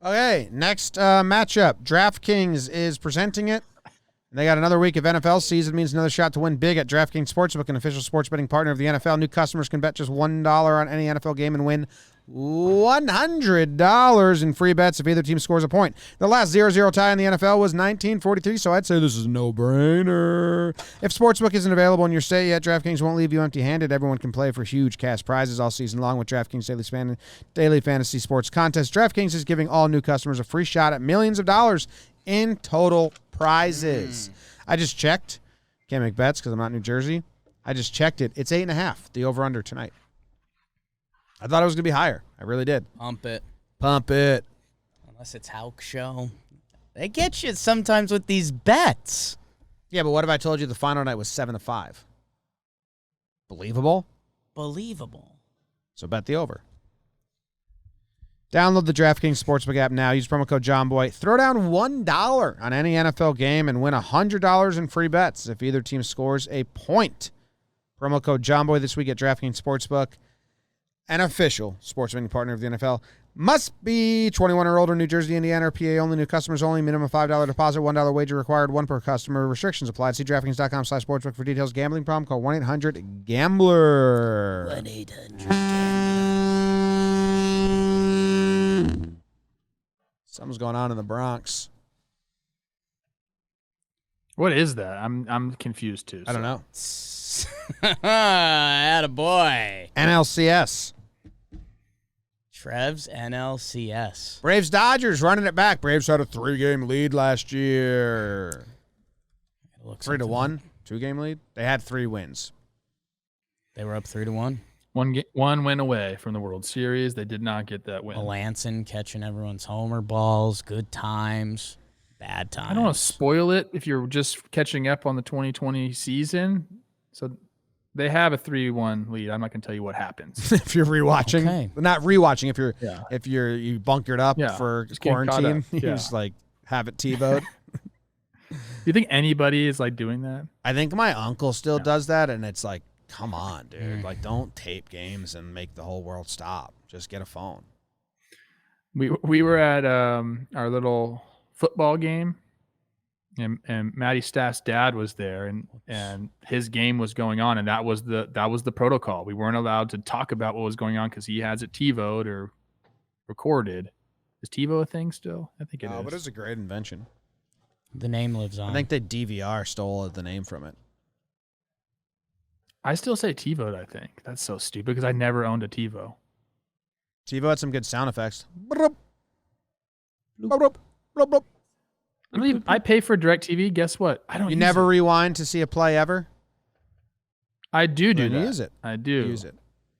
Okay, next matchup. DraftKings is presenting it. They got another week of NFL season. Means another shot to win big at DraftKings Sportsbook, an official sports betting partner of the NFL. New customers can bet just $1 on any NFL game and win $100 in free bets if either team scores a point. The last 0-0 tie in the NFL was 1943, so I'd say this is a no-brainer. If Sportsbook isn't available in your state yet, DraftKings won't leave you empty-handed. Everyone can play for huge cash prizes all season long with DraftKings Daily Fantasy Sports Contest. DraftKings is giving all new customers a free shot at millions of dollars in total prizes. I just checked. Can't make bets because I'm not in New Jersey. I just checked it. It's 8.5, the over-under tonight. I thought it was going to be higher. I really did. Pump it. Pump it. Unless it's Hulk show. They get you sometimes with these bets. Yeah, but what if I told you the final night was 7-5? Believable? Believable. So bet the over. Download the DraftKings Sportsbook app now. Use promo code JOMBOY. Throw down $1 on any NFL game and win $100 in free bets if either team scores a point. Promo code JOMBOY this week at DraftKings Sportsbook, an official sports betting partner of the NFL. Must be 21 or older, New Jersey, Indiana, or PA only. New customers only. Minimum $5 deposit, $1 wager required, one per customer. Restrictions applied. See DraftKings.com/sportsbook for details. Gambling problem? Call 1-800-GAMBLER. 1-800-GAMBLER. Something's going on in the Bronx. What is that? I'm confused too. I don't know. Attaboy. NLCS. Trev's NLCS. Braves Dodgers running it back. Braves had a 3-game lead last year. 3-1, 2-game lead. They had 3 wins. They were up 3-1. One win away from the World Series. They did not get that win. Melanson catching everyone's homer balls. Good times. Bad times. I don't want to spoil it if you're just catching up on the 2020 season. So they have a 3-1 lead. I'm not going to tell you what happens. If you're rewatching, Okay. not rewatching. If you bunkered up for just get caught quarantine, up. you Yeah. just like have it TiVoed. You think anybody is like doing that? I think my uncle still does that, and it's like, come on, dude. Like, don't tape games and make the whole world stop. Just get a phone. We were at our little football game, and Matty Staff's dad was there, and his game was going on, and that was the protocol. We weren't allowed to talk about what was going on because he has it TiVoed or recorded. Is TiVo a thing still? I think it is. But it's a great invention. The name lives on. I think that DVR stole the name from it. I still say TiVoed, I think. That's so stupid because I never owned a TiVo. TiVo had some good sound effects. I pay for DirecTV. Guess what? I don't You use never it. rewind to see a play ever? I do Then that. you use it. I do. Use it.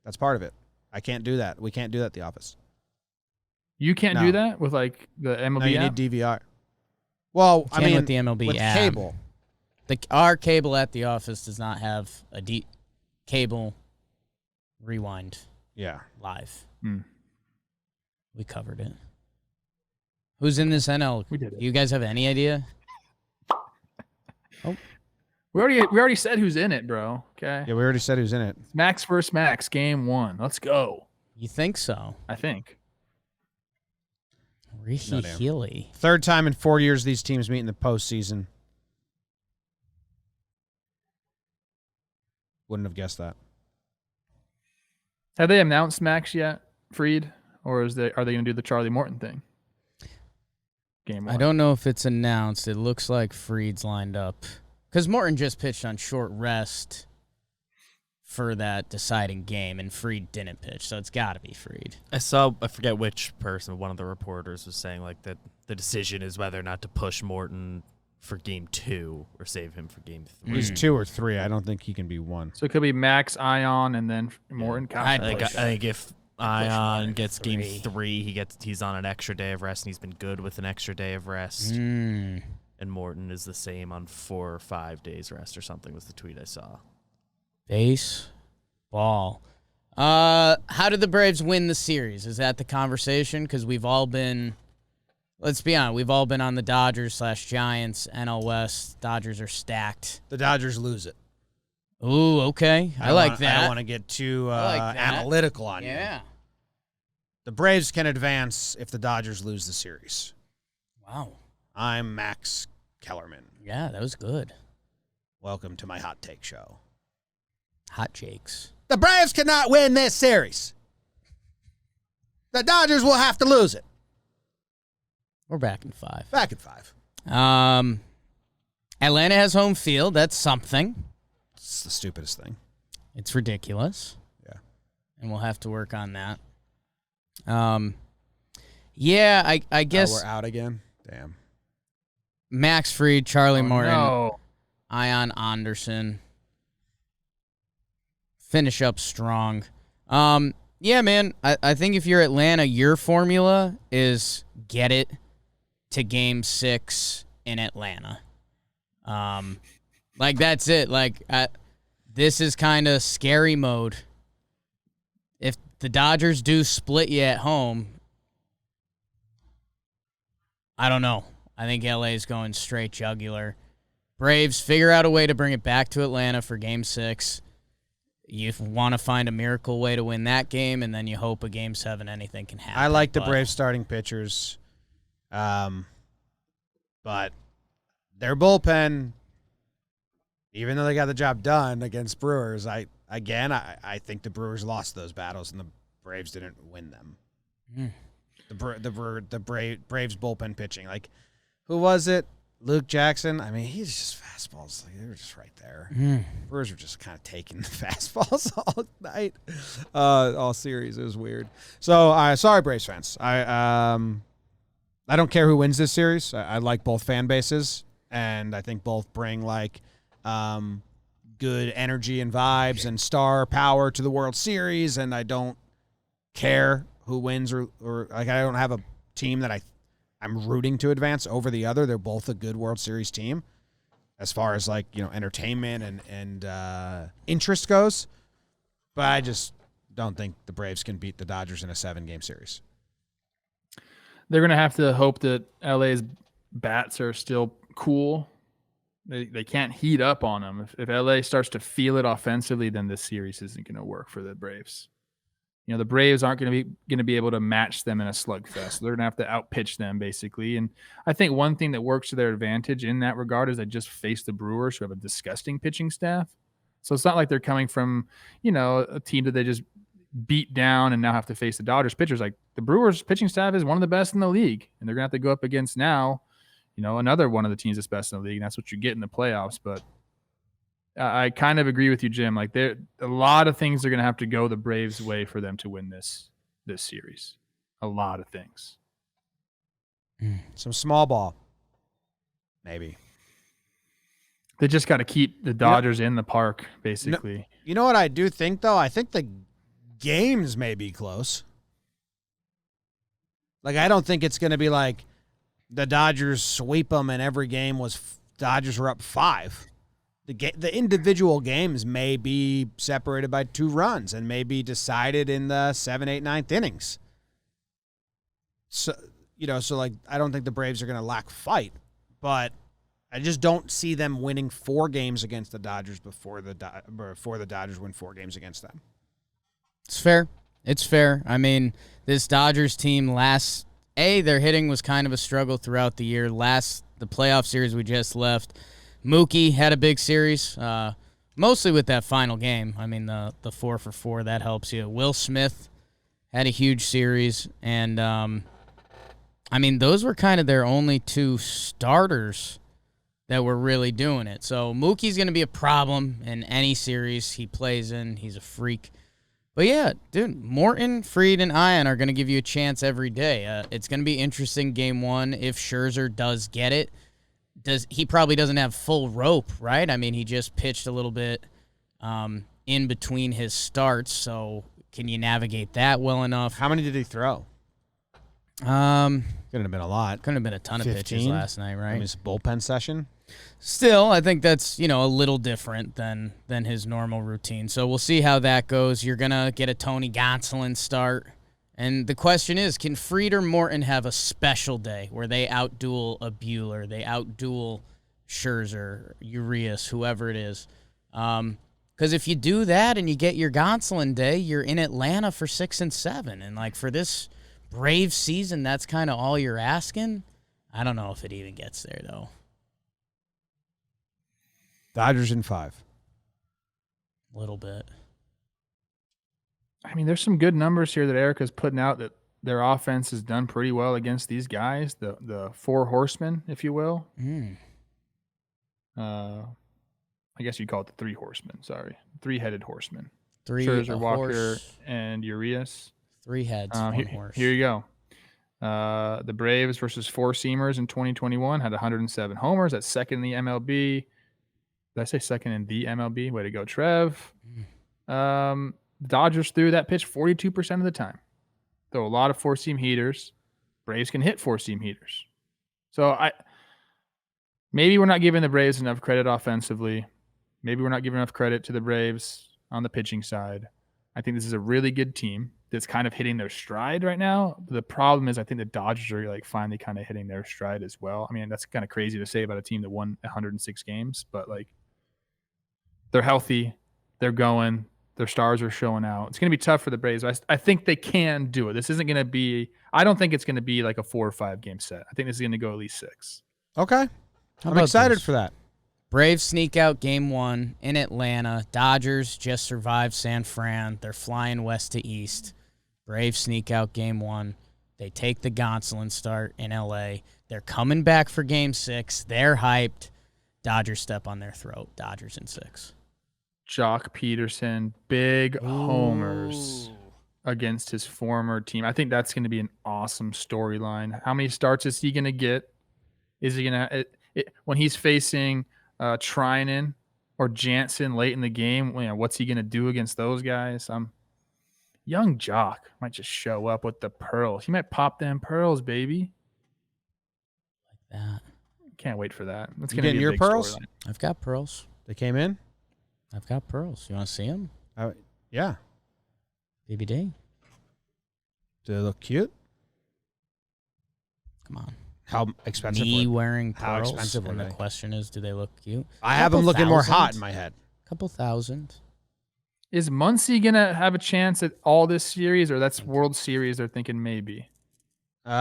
That's part of it. I can't do that. We can't do that at the office. You can't do that with like the MLB No, you app? need DVR. Well, I mean, with the MLB with app. cable. Our cable at the office does not have a cable rewind Yeah. live. Hmm. We covered it. Who's in this NL? We did it. Do you guys have any idea? We already said who's in it, bro. Okay. Yeah, we already said who's in it. Max versus Max, game 1. Let's go. You think so? I think. Ricky No, damn. Healy. Third time in 4 years these teams meet in the postseason. Wouldn't have guessed that. Have they announced Max yet, Freed? Or are they going to do the Charlie Morton thing? Game 1. I don't know if it's announced. It looks like Freed's lined up. Because Morton just pitched on short rest for that deciding game, and Freed didn't pitch, so it's got to be Freed. I forget which person, one of the reporters was saying like that the decision is whether or not to push Morton for game 2 or save him for game 3. He's 2 or 3. I don't think he can be 1. So it could be Max, Ion, and then Morton. I'd I push. think if Ion Morton gets to 3. game 3, he's on an extra day of rest, and he's been good with an extra day of rest. And Morton is the same on 4 or 5 days rest or something was the tweet I saw. Baseball. How did the Braves win the series? Is that the conversation? Because we've all been, let's be honest, we've all been on the Dodgers/Giants, NL West. Dodgers are stacked. The Dodgers lose it. Ooh, okay. I like that. I don't want to get too I like that. analytical on you. Yeah. The Braves can advance if the Dodgers lose the series. Wow. I'm Max Kellerman. Yeah, that was good. Welcome to my hot take show. Hot Jakes. The Braves cannot win this series. The Dodgers will have to lose it. We're back in 5. Back at 5. Atlanta has home field. That's something. It's the stupidest thing. It's ridiculous. Yeah. And we'll have to work on that. Yeah, I guess we're out again. Damn. Max Fried, Charlie Morton, No. Ian Anderson. Finish up strong. Yeah, man, I think if you're Atlanta, your formula is get it to Game 6 in Atlanta. Like, that's it. Like, this is kind of scary mode. If the Dodgers do split you at home, I don't know. I think LA is going straight jugular. Braves, figure out a way to bring it back to Atlanta for Game 6. You want to find a miracle way to win that game, and then you hope a Game 7 anything can happen. I like the Braves starting pitchers. But their bullpen, even though they got the job done against Brewers, I think the Brewers lost those battles and the Braves didn't win them. The Braves bullpen pitching, like, who was it? Luke Jackson. I mean, he's just fastballs. Like, they were just right there. Brewers were just kind of taking the fastballs all night, all series. It was weird. So, sorry, Braves fans. I don't care who wins this series. I like both fan bases, and I think both bring like good energy and vibes and star power to the World Series. And I don't care who wins or like, I don't have a team that I'm rooting to advance over the other. They're both a good World Series team as far as, like, you know, entertainment and interest goes. But I just don't think the Braves can beat the Dodgers in a 7-game series. They're going to have to hope that LA's bats are still cool. They can't heat up on them. If LA starts to feel it offensively, then this series isn't going to work for the Braves. You know, the Braves aren't going to be able to match them in a slugfest. They're going to have to outpitch them, basically. And I think one thing that works to their advantage in that regard is they just face the Brewers, who have a disgusting pitching staff. So it's not like they're coming from, you know, a team that they just beat down and now have to face the Dodgers pitchers. Like, the Brewers pitching staff is one of the best in the league, and they're going to have to go up against now, you know, another one of the teams that's best in the league, and that's what you get in the playoffs. But I kind of agree with you, Jim. Like, a lot of things are going to have to go the Braves' way for them to win this series. A lot of things. Some small ball, maybe. They just got to keep the Dodgers in the park, basically. No, you know what I do think, though? I think the games may be close. Like, I don't think it's going to be like the Dodgers sweep them and every game was Dodgers were up 5. The individual games may be separated by 2 runs and may be decided in the 7th, 8th, 9th innings. So, you know, like, I don't think the Braves are going to lack fight, but I just don't see them winning 4 games against the Dodgers before the Dodgers win 4 games against them. It's fair. It's fair. I mean, this Dodgers team their hitting was kind of a struggle throughout the year. The playoff series we just left, Mookie had a big series, mostly with that final game. I mean, the 4-for-4, that helps you. Will Smith had a huge series, and, I mean, those were kind of their only 2 starters that were really doing it. So Mookie's going to be a problem in any series he plays in. He's a freak. But, yeah, dude, Morton, Fried, and Ian are going to give you a chance every day. It's going to be interesting Game 1 if Scherzer does get it. He probably doesn't have full rope, right? I mean, he just pitched a little bit in between his starts, so can you navigate that well enough? How many did he throw? Couldn't have been a lot. Couldn't have been a ton 15? Of pitches last night, right? I mean, it's a bullpen session. Still, I think that's, you know, a little different than his normal routine. So we'll see how that goes. You're going to get a Tony Gonsolin start. And the question is, can Fried or Morton have a special day where they outduel a Buehler, they outduel Scherzer, Urias, whoever it is? Because if you do that and you get your Gonsolin day, you're in Atlanta for 6 and 7. And, like, for this Braves season, that's kind of all you're asking. I don't know if it even gets there, though. Dodgers in 5. A little bit. I mean, there's some good numbers here that Erica's putting out that their offense has done pretty well against these guys, the 4 horsemen, if you will. I guess you'd call it the 3 horsemen. Sorry, 3-headed horsemen. Scherzer, Walker, and Urias. 3 heads, 1 horse. Here you go. The Braves versus 4-seamers in 2021 had 107 homers. That's second in the MLB. Did I say second in the MLB? Way to go, Trev. Dodgers threw that pitch 42% of the time. Throw a lot of 4-seam heaters. Braves can hit 4-seam heaters. So maybe we're not giving the Braves enough credit offensively. Maybe we're not giving enough credit to the Braves on the pitching side. I think this is a really good team that's kind of hitting their stride right now. The problem is I think the Dodgers are like finally kind of hitting their stride as well. I mean, that's kind of crazy to say about a team that won 106 games, but like they're healthy, they're going, their stars are showing out. It's going to be tough for the Braves. I think they can do it. This isn't going to be – I don't think it's going to be like a 4 or 5 game set. I think this is going to go at least 6. Okay. I'm excited for that. Braves sneak out game 1 in Atlanta. Dodgers just survived San Fran. They're flying west to east. Braves sneak out game 1. They take the Gonsolin start in L.A. They're coming back for game 6. They're hyped. Dodgers step on their throat. Dodgers in 6. Jock Peterson, big homers against his former team. I think that's going to be an awesome storyline. How many starts is he going to get? Is he going to when he's facing Trinan or Jansen late in the game? You know, what's he going to do against those guys? Young Jock might just show up with the pearls. He might pop them pearls, baby. Like that. Can't wait for that. That's You going to getting be a your big pearls? storyline. I've got pearls. They came in? I've got pearls. You want to see them? Yeah. BBD. Do they look cute? Come on. How expensive? Me wearing How pearls. expensive were And the they? question is, do they look cute? I have them looking more hot in $2,000. my head. Couple thousand. Is Muncy going to have a chance at all this series, or that's World Series they're thinking maybe? You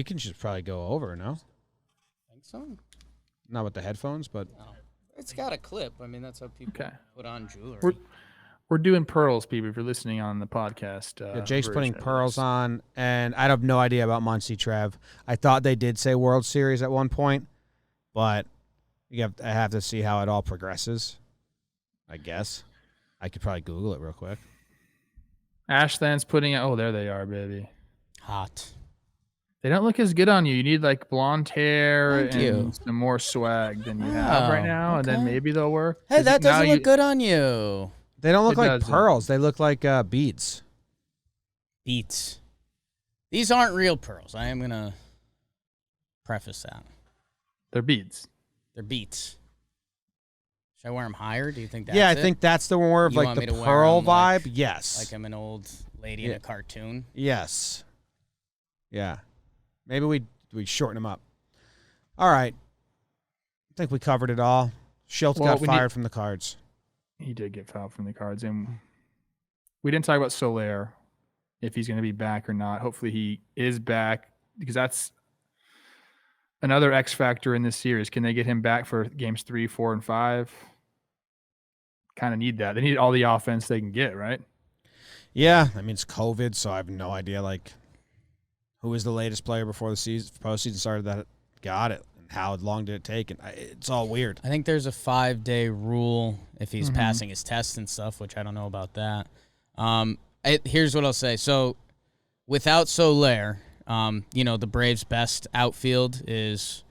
can just probably go over, no? Think so? Not with the headphones, but It's got a clip. I mean, that's how people put on jewelry. We're doing pearls, people, if you're listening on the podcast. yeah, Jake's putting version of pearls this. on, and I have no idea about Muncie, Trev. I thought they did say World Series at one point, but I have to see how it all progresses, I guess. I could probably Google it real quick. Ashland's putting out. Oh, there they are, baby. Hot. They don't look as good on you. You need like blonde hair Thank and you. some more swag than you have right now, and then okay. maybe they'll work. Hey, 'Cause that now doesn't you- look good on you. They don't look It like doesn't. pearls. They look like beads. Beats. These aren't real pearls. I am going to preface that. They're beads. They're beats. Should I wear them higher? Do you think that's Yeah, I it? think that's the more of You like want the me to wear pearl 'em like- vibe. Yes. Like I'm an old lady in Yeah. a cartoon. Yes. Yeah. Maybe we shorten them up. All right. I think we covered it all. Schilt Well, got we fired from the Cards. He did get fouled from the Cards, and we didn't talk about Soler, if he's going to be back or not. Hopefully he is back, because that's another X factor in this series. Can they get him back for games 3, 4, and 5? Kind of need that. They need all the offense they can get, right? Yeah. I mean, it's COVID, so I have no idea, like, who was the latest player before the postseason started that got it, and how long did it take, and it's all weird. I think there's a 5-day rule if he's passing his tests and stuff, which I don't know about that. Here's what I'll say. So without Soler, the Braves' best outfield is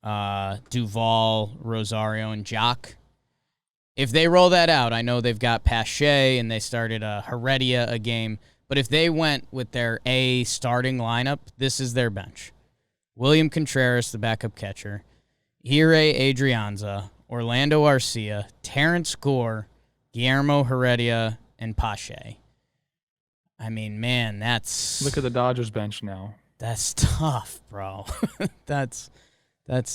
Duvall, Rosario, and Jock. If they roll that out, I know they've got Pache and they started Heredia a game, but if they went with their A starting lineup, this is their bench. William Contreras, the backup catcher, Hire Adrianza, Orlando Arcia, Terrence Gore, Guillermo Heredia, and Pache. I mean, man, Look at the Dodgers bench now. that's tough, bro. that's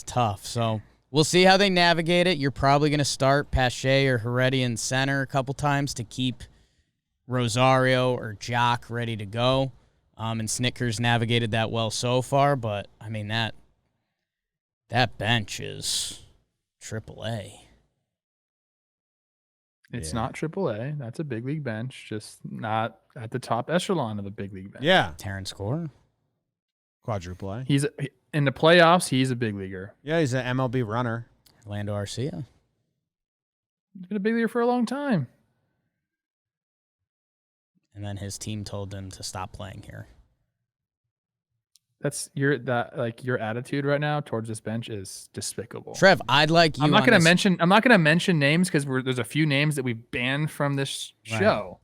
tough. So we'll see how they navigate it. You're probably going to start Pache or Heredia in center a couple times to keep Rosario or Jock ready to go. And Snickers navigated that well so far, but I mean that bench is AAA. It's not AAA. That's a big league bench, just not at the top echelon of the big league bench. Yeah. Terrence Gore. Quadruple A. He's in the playoffs. He's a big leaguer. Yeah, he's an MLB runner. Orlando Arcia. He's been a big leaguer for a long time. And then his team told him to stop playing here. That's your attitude right now towards this bench is despicable. Trev, I'd like you. I'm not going to mention names because there's a few names that we've banned from this show.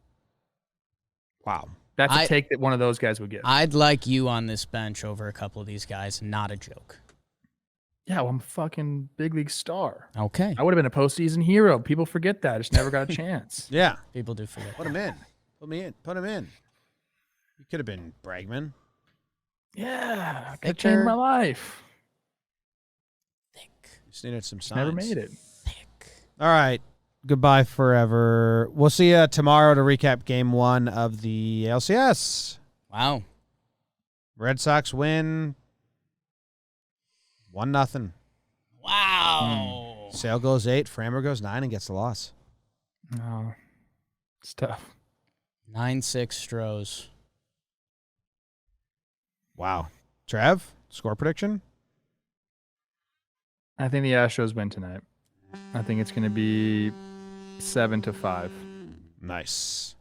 Wow. That's a take that one of those guys would give. I'd like you on this bench over a couple of these guys. Not a joke. Yeah, well, I'm a fucking big league star. Okay. I would have been a postseason hero. People forget that. I just never got a chance. Yeah. People do forget. Put him in. Put me in. Put him in. You could have been Bregman. Yeah. I could have changed my life. Thick. Just needed some signs. Never made it. Thick. All right. Goodbye forever. We'll see you tomorrow to recap game 1 of the ALCS. Wow. Red Sox win 1-0. Wow. Sale goes 8. Framber goes 9 and gets the loss. No. It's tough. 9-6 Stros. Wow. Trev, score prediction? I think the Astros win tonight. I think it's going to be 7-5. Nice.